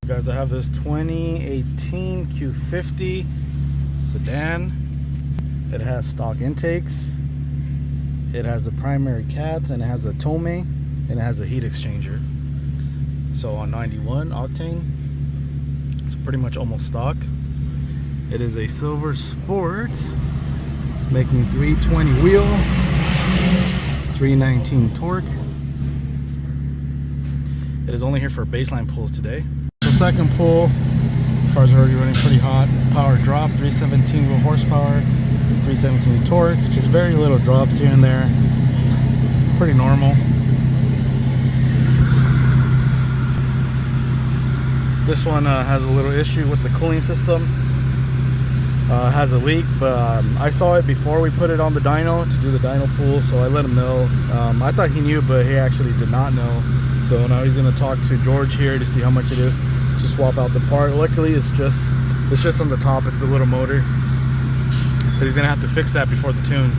Guys, I have this 2018 Q50 sedan. It has stock intakes, it has the primary cabs, and it has a tome, and it has a heat exchanger. So on 91 octane, it's pretty much almost stock. It is a silver sport. It's making 320 wheel, 319 torque. It is only here for baseline pulls today. The second pull, car's already running pretty hot. Power drop, 317 wheel horsepower, 317 torque. Just very little drops here and there. Pretty normal. This one has a little issue with the cooling system. Has a leak, but I saw it before we put it on the dyno to do the dyno pool, so I let him know. I thought he knew, but he actually did not know. So now he's going to talk to George here to see how much it is to swap out the part. Luckily, it's just on the top. It's the little motor, but he's going to have to fix that before the tune.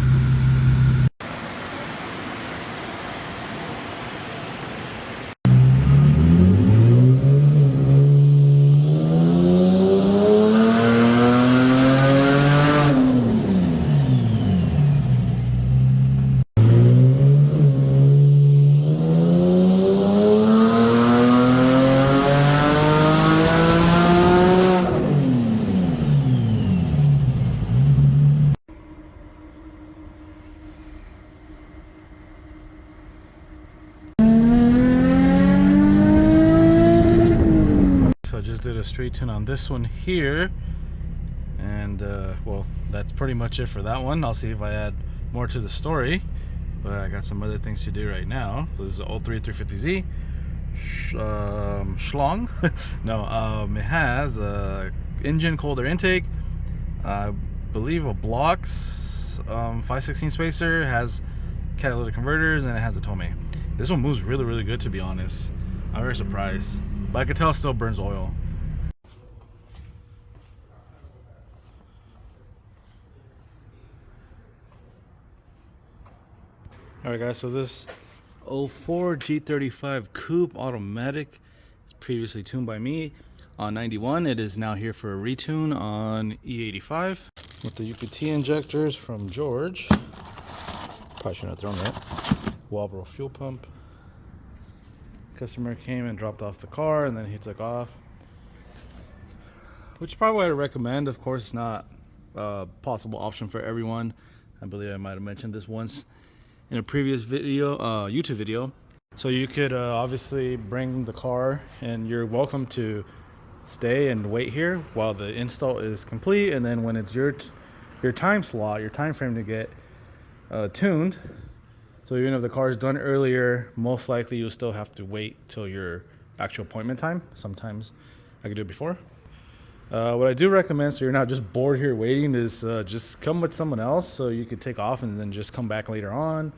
So I just did a straight tune on this one here, and well, that's pretty much it for that one. I'll see if I add more to the story, but I got some other things to do right now. So this is the 03 350Z Schlong. No, it has a engine cold air intake, I believe a blocks 5/16 spacer, has catalytic converters, and it has a tome. This one moves really good, to be honest. I'm very surprised, but I can tell it still burns oil. Alright guys, so this 04 G35 Coupe automatic is previously tuned by me on 91. It is now here for a retune on E85 with the UPT injectors from George. Probably shouldn't have thrown that. Walbro fuel pump. Customer came and dropped off the car, and then he took off, which is probably what I recommend. Of course, it's not a possible option for everyone. I believe I might have mentioned this once in a previous video, YouTube video. So you could obviously bring the car, and you're welcome to stay and wait here while the install is complete, and then when it's your time slot, your time frame to get tuned. So even if the car is done earlier, most likely you'll still have to wait till your actual appointment time. Sometimes I could do it before. What I do recommend, so you're not just bored here waiting, is just come with someone else so you could take off and then just come back later on.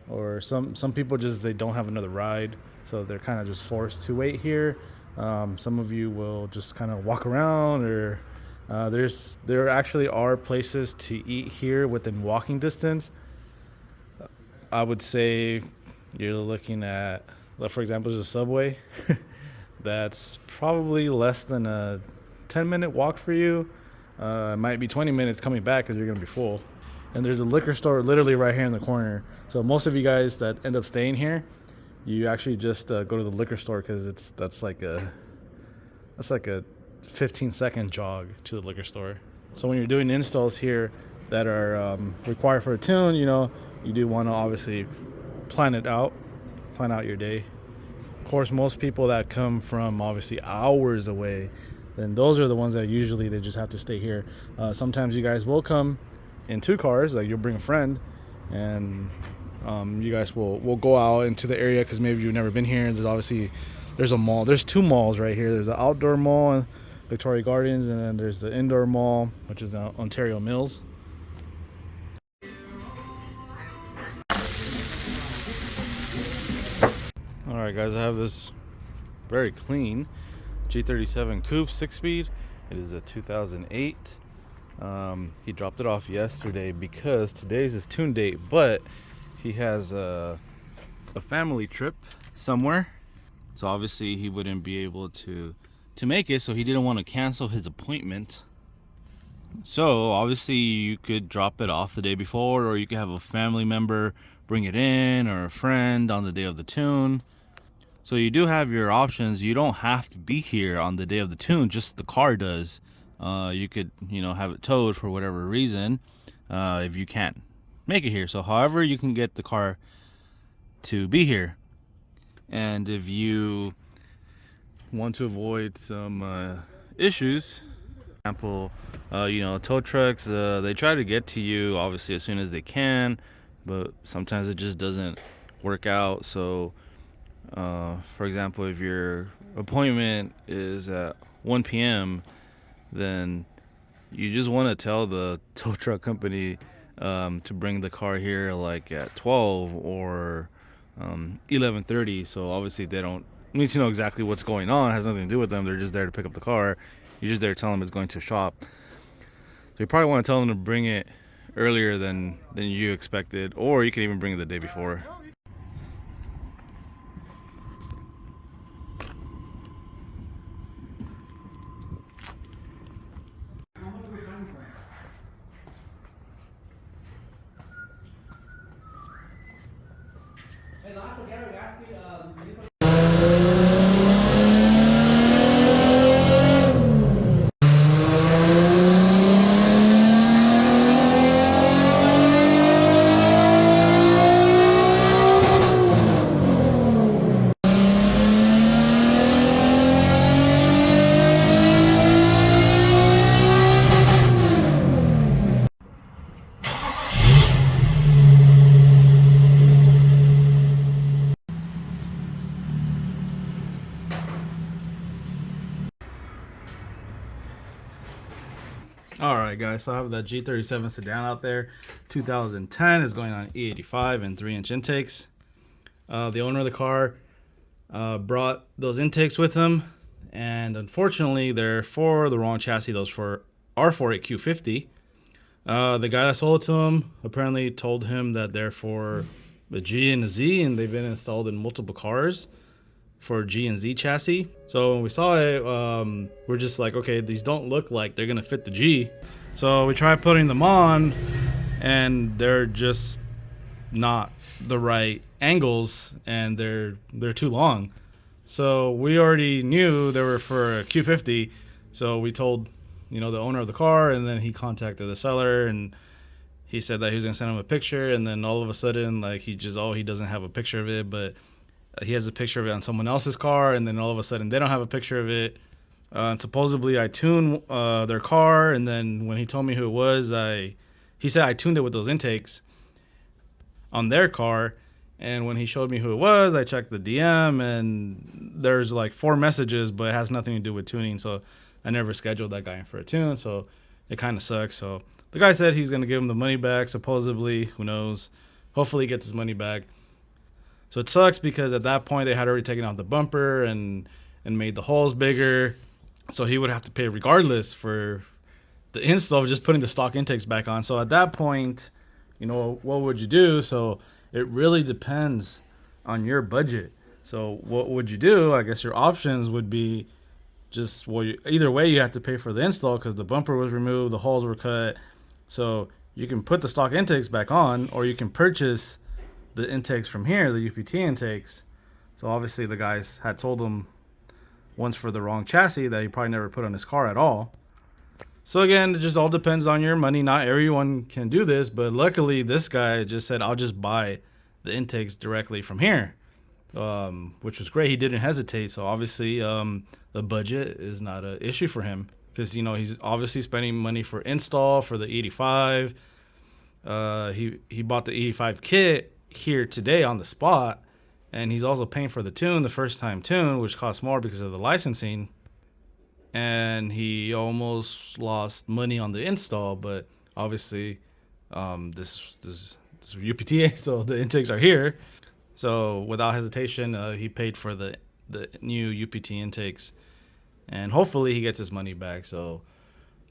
Or some people just, they don't have another ride, so they're kind of just forced to wait here. Some of you will just kind of walk around, or there actually are places to eat here within walking distance. I would say you're looking at, for example, there's a Subway that's probably less than a 10-minute walk for you. It might be 20 minutes coming back because you're going to be full. And there's a liquor store literally right here in the corner. So most of you guys that end up staying here, you actually just go to the liquor store, because that's like a 15-second jog to the liquor store. So when you're doing installs here that are required for a tune, you do want to obviously plan out your day. Of course, most people that come from obviously hours away, then those are the ones that usually they just have to stay here. Sometimes you guys will come in 2 cars, like you'll bring a friend, and you guys will go out into the area because maybe you've never been here. There's a mall. There's 2 malls right here. There's the outdoor mall in Victoria Gardens, and then there's the indoor mall, which is Ontario Mills. Alright guys, I have this very clean G37 Coupe 6-speed. It is a 2008. He dropped it off yesterday because today's his tune date, but he has a family trip somewhere, So obviously he wouldn't be able to make it, so he didn't want to cancel his appointment. So obviously you could drop it off the day before, or you could have a family member bring it in, or a friend on the day of the tune. So you do have your options. You don't have to be here on the day of the tune, just the car does. You could, have it towed for whatever reason, if you can't make it here. So however you can get the car to be here. And if you want to avoid some issues, for example, tow trucks, they try to get to you obviously as soon as they can, but sometimes it just doesn't work out. So for example, if your appointment is at 1 p.m., then you just want to tell the tow truck company to bring the car here like at 12 or 11:30. So obviously they don't need to know exactly what's going on. It has nothing to do with them. They're just there to pick up the car. You're just there to tell them it's going to shop. So you probably want to tell them to bring it earlier than you expected, or you can even bring it the day before. Alright guys, so I have that G37 sedan out there. 2010 is going on E85 and 3-inch intakes. The owner of the car brought those intakes with him, and unfortunately they're for the wrong chassis. Those for R40 Q50. The guy that sold it to him apparently told him that they're for the G and the Z, and they've been installed in multiple cars for G and Z chassis. So when we saw it, we're just like, okay, these don't look like they're gonna fit the G. So we tried putting them on, and they're just not the right angles, and they're too long. So we already knew they were for a Q50. So we told, the owner of the car, and then he contacted the seller, and he said that he was gonna send him a picture, and then all of a sudden, like, he doesn't have a picture of it, but he has a picture of it on someone else's car, and then all of a sudden they don't have a picture of it. And supposedly I tuned their car, and then when he told me who it was, he said I tuned it with those intakes on their car. And when he showed me who it was, I checked the DM, and there's like 4 messages, but it has nothing to do with tuning. So I never scheduled that guy in for a tune, so it kind of sucks. So the guy said he's going to give him the money back, supposedly. Who knows? Hopefully he gets his money back. So it sucks because at that point they had already taken out the bumper and made the holes bigger. So he would have to pay regardless for the install of just putting the stock intakes back on. So at that point, what would you do? So it really depends on your budget. So what would you do? I guess your options would be just, either way you have to pay for the install because the bumper was removed, the holes were cut. So you can put the stock intakes back on, or you can purchase the intakes from here, the UPT intakes. So obviously the guys had told him once for the wrong chassis that he probably never put on his car at all. So again, it just all depends on your money. Not everyone can do this, but luckily this guy just said, I'll just buy the intakes directly from here, which was great. He didn't hesitate. So obviously the budget is not an issue for him, because he's obviously spending money for install for the 85. He bought the 85 kit here today on the spot, and he's also paying for the tune, the first time tune, which costs more because of the licensing. And he almost lost money on the install, but obviously this UPTA, so the intakes are here. So without hesitation, he paid for the new UPT intakes, and hopefully he gets his money back. So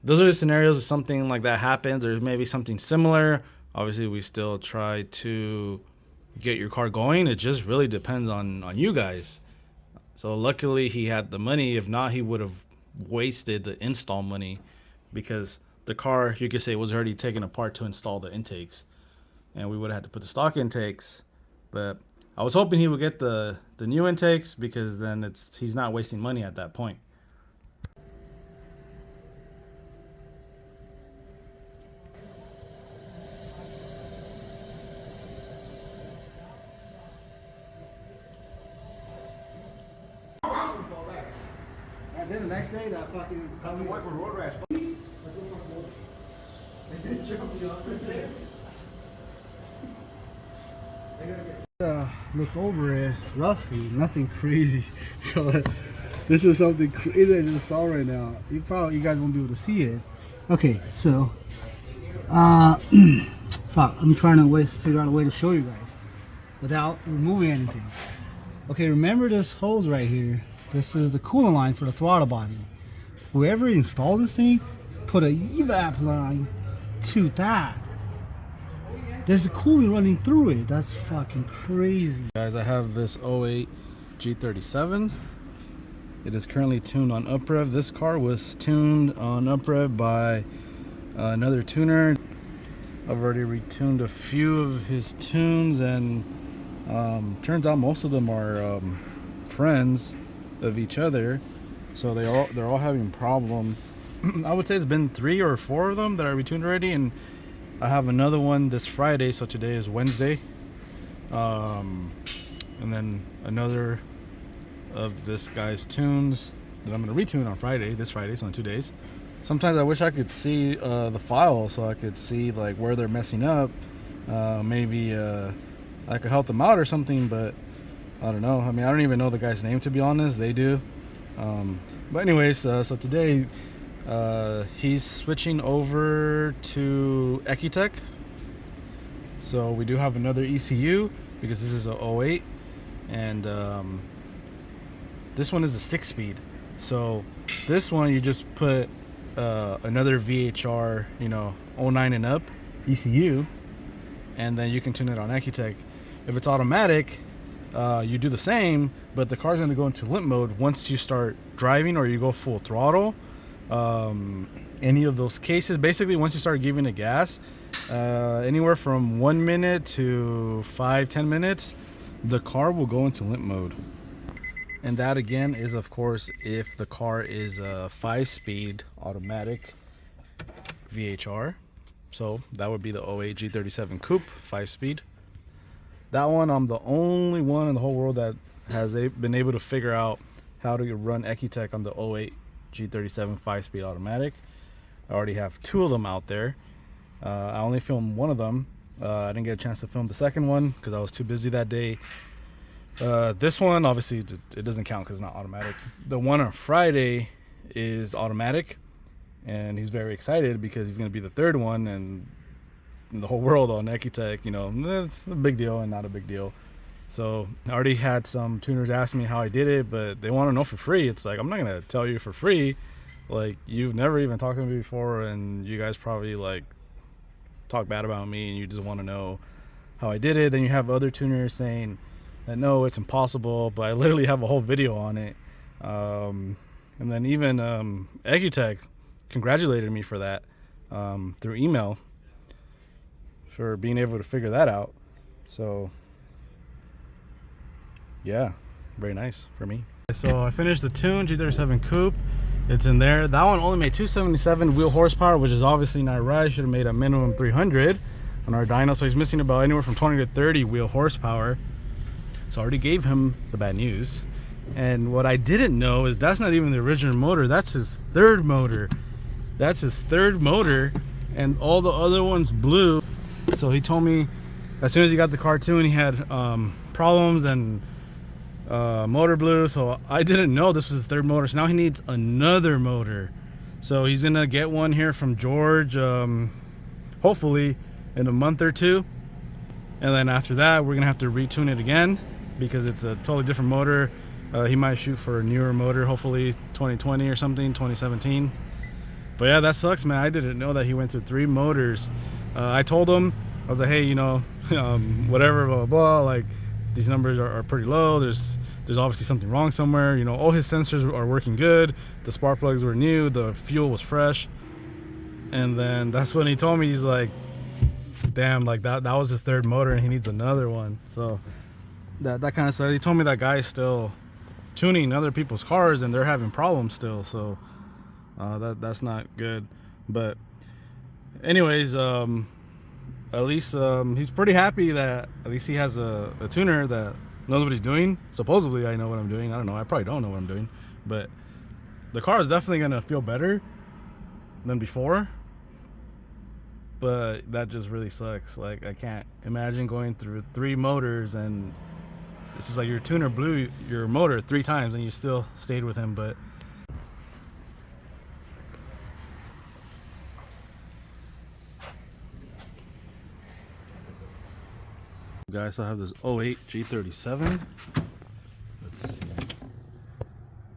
those are the scenarios if something like that happens, or maybe something similar. Obviously we still try to get your car going. It just really depends on you guys. So luckily he had the money. If not, he would have wasted the install money, because the car, you could say, was already taken apart to install the intakes, and we would have had to put the stock intakes. But I was hoping he would get the new intakes, because then he's not wasting money at that point. And then the next day, that fucking coming away from road rash. Look over it, roughy, nothing crazy. So this is something crazy I just saw right now. You guys won't be able to see it. Okay, so fuck, I'm trying to figure out a way to show you guys without removing anything. Okay, remember this hose right here? This is the coolant line for the throttle body. Whoever installed this thing put a evap line to that. There's a coolant running through it. That's fucking crazy. Guys, I have this 08 G37. It is currently tuned on uprev. This car was tuned on uprev by another tuner. I've already retuned a few of his tunes, and turns out most of them are friends of each other, so they're all having problems. I would say it's been 3 or 4 of them that I retuned already, and I have another one this Friday, so today is Wednesday, and then another of this guy's tunes that I'm going to retune on Friday, this Friday, so in 2 days. Sometimes I wish I could see the file, so I could see like where they're messing up. Maybe I could help them out or something, but I don't know. I mean, I don't even know the guy's name, to be honest. They do. But anyways, so today he's switching over to Ecutek. So we do have another ECU, because this is a 08, and this one is a 6-speed. So this one, you just put another VHR, 09 and up ECU, and then you can tune it on Ecutek. If it's automatic, you do the same, but the car's going to go into limp mode once you start driving or you go full throttle. Any of those cases, basically once you start giving it gas, anywhere from 1 minute to 5-10 minutes, the car will go into limp mode. And that again is, of course, if the car is a 5-speed automatic VHR. So that would be the 08 G37 Coupe 5-speed. That one, I'm the only one in the whole world that has been able to figure out how to run Ecutek on the 08 G37 5-speed automatic. I already have 2 of them out there. I only filmed 1 of them. I didn't get a chance to film the second one because I was too busy that day. This one, obviously, it doesn't count because it's not automatic. The one on Friday is automatic, and he's very excited because he's going to be the 3rd one, and in the whole world on Ecutek, it's a big deal and not a big deal. So I already had some tuners ask me how I did it, but they want to know for free. It's like, I'm not going to tell you for free. Like, you've never even talked to me before, and you guys probably like talk bad about me, and you just want to know how I did it. Then you have other tuners saying that no, it's impossible, but I literally have a whole video on it. And then even Ecutek congratulated me for that through email, for being able to figure that out. So yeah, very nice for me. So I finished the tune G37 Coupe. It's in there. That one only made 277 wheel horsepower, which is obviously not right. Should have made a minimum 300 on our dyno. So he's missing about anywhere from 20 to 30 wheel horsepower. So I already gave him the bad news. And what I didn't know is that's not even the original motor. That's his 3rd motor. That's his 3rd motor, and all the other ones blew. So he told me as soon as he got the car tuned, he had problems, and motor blew. So I didn't know this was his 3rd motor. So now he needs another motor. So he's gonna get one here from George, hopefully in a month or 2. And then after that, we're gonna have to retune it again because it's a totally different motor. He might shoot for a newer motor, hopefully 2020 or something, 2017. But yeah, that sucks, man. I didn't know that he went through 3 motors. I told him, I was like, hey, whatever, blah, blah, blah. Like, these numbers are pretty low. There's there's obviously something wrong somewhere. You know, all his sensors are working good, the spark plugs were new, the fuel was fresh. And then that's when he told me, he's like, damn, like that was his third motor and he needs another one. So that kind of stuff. He told me that guy's still tuning other people's cars and they're having problems still. So that's not good. But anyways, at least he's pretty happy that at least he has a tuner that knows what he's doing. Supposedly I know what I'm doing. I don't know, I probably don't know what I'm doing, but the car is definitely gonna feel better than before. But that just really sucks. Like, I can't imagine going through 3 motors and this is like your tuner blew your motor 3 times and you still stayed with him. But guys, I have this 08 G37. Let's see.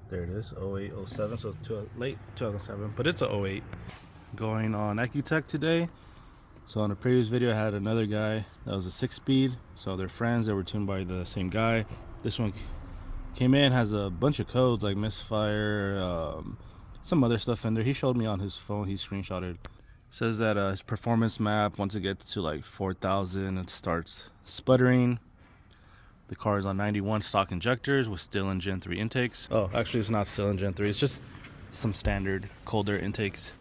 There it is, 08, 07, so late 2007, but it's a 08. Going on Ecutek today. So on a previous video I had another guy that was a 6-speed, so they're friends, they were tuned by the same guy. This one came in, has a bunch of codes like misfire, some other stuff in there. He showed me on his phone, he screenshotted. Says that his performance map, once it gets to like 4,000, it starts sputtering. The car is on 91 stock injectors with still in Gen 3 intakes. Oh, actually it's not still in Gen 3, it's just some standard cold air intakes.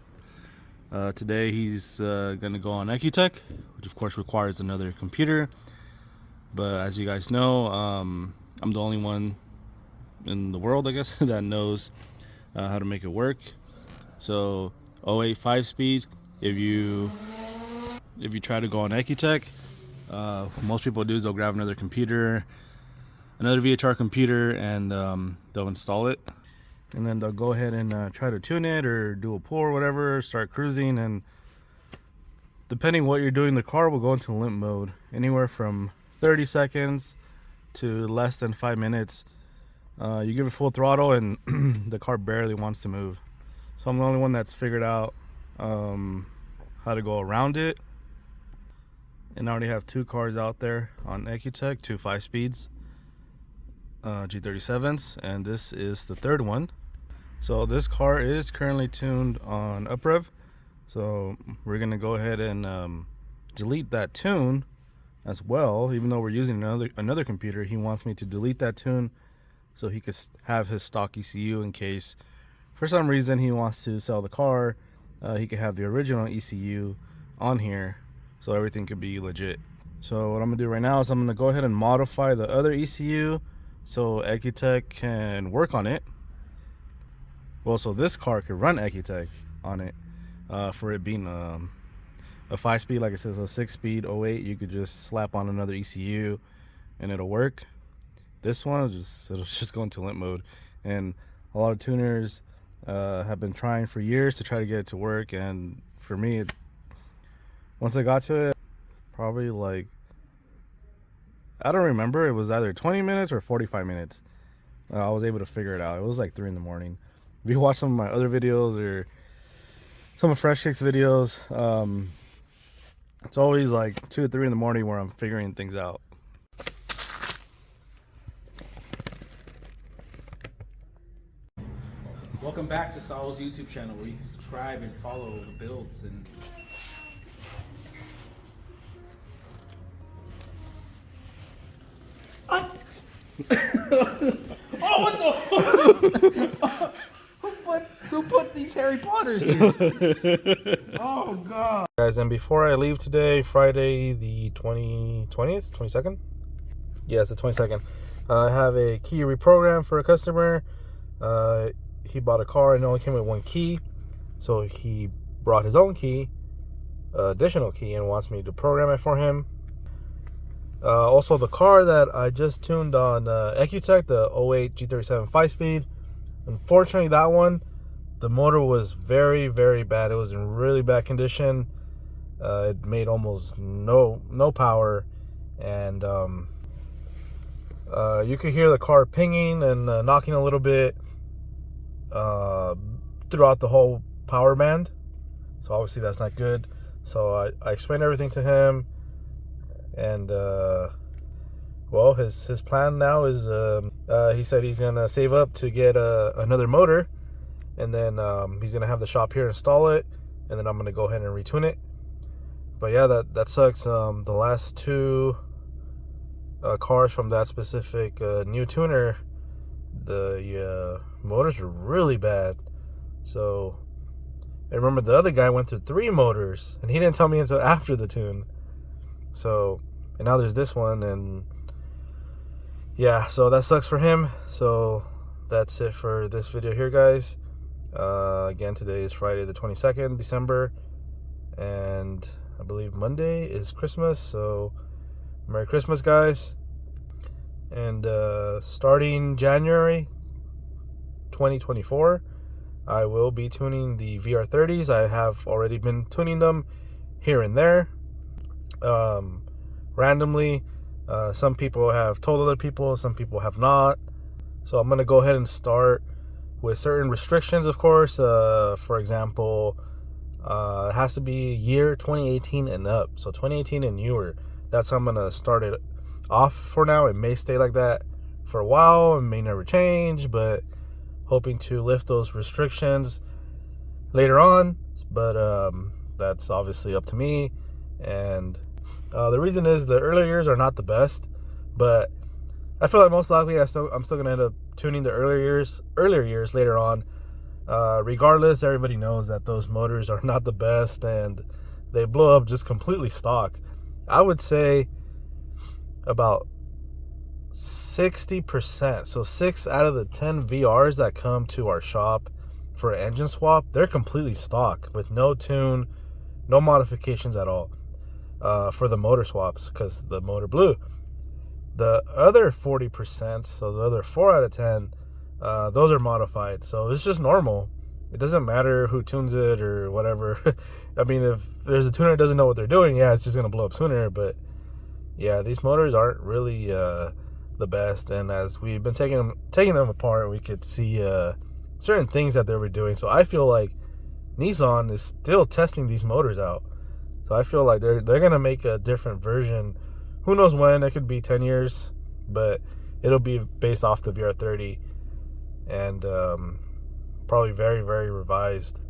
Today he's gonna go on Ecutek, which of course requires another computer. But as you guys know, I'm the only one in the world, I guess, that knows how to make it work. So 08 5-speed, if you try to go on Ecutek, most people do is they'll grab another computer, another VHR computer, and they'll install it. And then they'll go ahead and try to tune it or do a pull or whatever, start cruising, and depending what you're doing, the car will go into limp mode anywhere from 30 seconds to less than 5 minutes. You give it full throttle and the car barely wants to move. So I'm the only one that's figured out how to go around it. And I already have 2 cars out there on Ecutek, 2 5-speeds, G37s, and this is the 3rd one. So this car is currently tuned on uprev, so we're gonna go ahead and delete that tune as well. Even though we're using another computer, he wants me to delete that tune so he could have his stock ECU in case for some reason he wants to sell the car. He could have the original ECU on here so everything could be legit. So what I'm gonna do right now is I'm gonna go ahead and modify the other ECU so Ecutek can work on it. Well, so this car could run Ecutek on it, for it being a 5-speed, like it says, a 6-speed 08. You could just slap on another ECU and it'll work. This one it'll just go into limp mode, and a lot of tuners have been trying for years to try to get it to work. And for me, once I got to it, probably like, I don't remember, it was either 20 minutes or 45 minutes. I was able to figure it out. It was like 3 in the morning. If you watch some of my other videos or some of Fresh Kick's videos, it's always like 2 or 3 in the morning where I'm figuring things out. Welcome back to Saul's YouTube channel, where you can subscribe and follow the builds and oh, what the? Who put these Harry Potters here? Oh God, guys! And before I leave today, Friday the 22nd. Yeah, it's the 22nd. I have a key reprogram for a customer. He bought a car and it only came with 1 key, so he brought his own key, additional key, and wants me to program it for him. Also, the car that I just tuned on Ecutek, the 08 G37 5-speed, unfortunately that one, the motor was very, very bad. It was in really bad condition. It made almost no power, and you could hear the car pinging and knocking a little bit throughout the whole power band. So obviously that's not good. So I explained everything to him, and well, his plan now is He said he's gonna save up to get another motor, and then he's gonna have the shop here install it, and then I'm gonna go ahead and retune it. But yeah, that sucks. The last two cars from that specific new tuner, the motors were really bad. So I remember the other guy went through 3 motors, and he didn't tell me until after the tune. So, and now there's this one, and yeah, so that sucks for him. So that's it for this video here, guys. Again, today is Friday the 22nd December, and I believe Monday is Christmas. So Merry Christmas, guys. And starting January 2024, I will be tuning the VR30s. I have already been tuning them here and there, randomly. Some people have told other people, some people have not. So I'm going to go ahead and start with certain restrictions, of course. For example, it has to be year 2018 and up. So 2018 and newer. That's how I'm going to start it off for now. It may stay like that for a while. It may never change, but hoping to lift those restrictions later on. But that's obviously up to me. And the reason is the earlier years are not the best, but I feel like most likely I'm still going to end up tuning the earlier years later on. Regardless, everybody knows that those motors are not the best, and they blow up just completely stock. I would say about 60%. So 6 out of the 10 VRs that come to our shop for an engine swap, they're completely stock with no tune, no modifications at all. For the motor swaps, because the motor blew. The other 40%, so the other 4 out of 10, those are modified. So it's just normal. It doesn't matter who tunes it or whatever. I mean, if there's a tuner that doesn't know what they're doing, yeah, it's just going to blow up sooner. But yeah, these motors aren't really the best. And as we've been taking them apart, we could see certain things that they were doing. So I feel like Nissan is still testing these motors out. So I feel like they're gonna make a different version. Who knows when? It could be 10 years, but it'll be based off the VR30, and probably very, very revised.